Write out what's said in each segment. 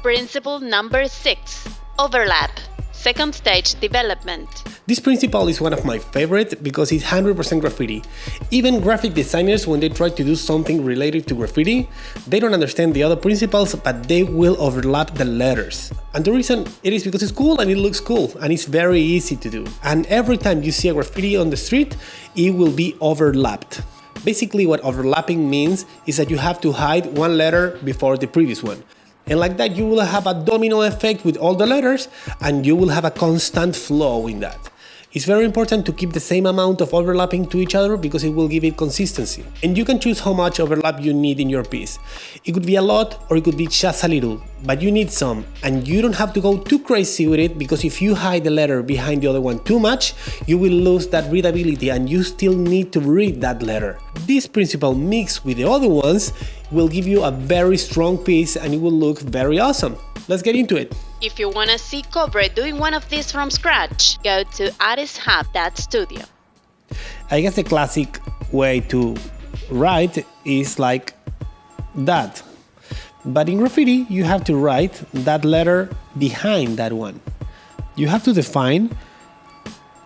Principle number 6. Overlap. Second stage development. This principle is one of my favorite because it's 100% graffiti. Even graphic designers, when they try to do something related to graffiti, they don't understand the other principles, but they will overlap the letters. And the reason it is because it's cool and it looks cool and it's very easy to do. And every time you see a graffiti on the street, it will be overlapped. Basically, what overlapping means is that you have to hide one letter before the previous one. And like that, you will have a domino effect with all the letters and you will have a constant flow in that. It's very important to keep the same amount of overlapping to each other because it will give it consistency. And you can choose how much overlap you need in your piece. It could be a lot or it could be just a little, but you need some. And you don't have to go too crazy with it because if you hide the letter behind the other one too much, you will lose that readability and you still need to read that letter. This principle mixed with the other ones will give you a very strong piece and it will look very awesome. Let's get into it. If you want to see Cobre doing one of these from scratch, go to artisthub.studio. I guess the classic way to write is like that. But in graffiti, you have to write that letter behind that one. You have to define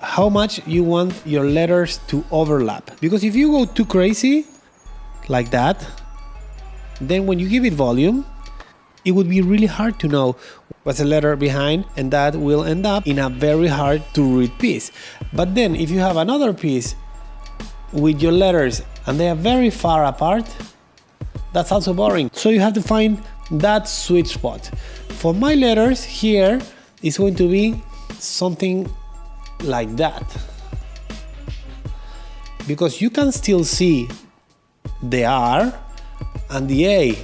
how much you want your letters to overlap. Because if you go too crazy, like that, then when you give it volume, it would be really hard to know what's the letter behind, and that will end up in a very hard to read piece. But then if you have another piece with your letters and they are very far apart, that's also boring. So you have to find that sweet spot. For my letters here, it's going to be something like that. Because you can still see the R and the A.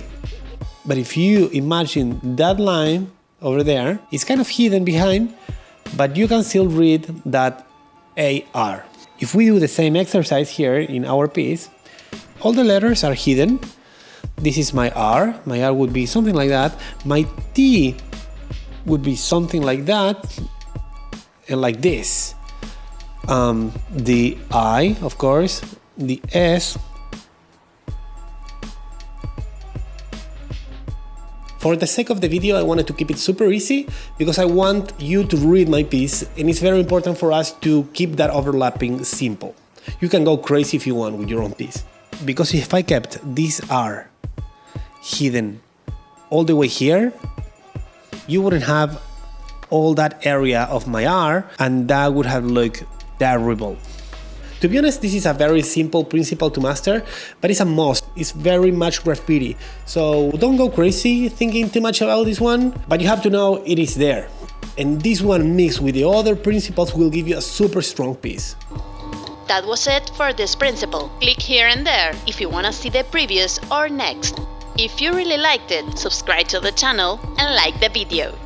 But if you imagine that line over there, it's kind of hidden behind, but you can still read that AR. If we do the same exercise here in our piece, all the letters are hidden. This is my R would be something like that. My T would be something like that, and like this. The I, of course, the S. For the sake of the video, I wanted to keep it super easy because I want you to read my piece and it's very important for us to keep that overlapping simple. You can go crazy if you want with your own piece. Because if I kept this R hidden all the way here, you wouldn't have all that area of my R and that would have looked terrible. To be honest, this is a very simple principle to master, but it's a must. It's very much graffiti. So don't go crazy thinking too much about this one, but you have to know it is there. And this one mixed with the other principles will give you a super strong piece. That was it for this principle. Click here and there if you want to see the previous or next. If you really liked it, subscribe to the channel and like the video.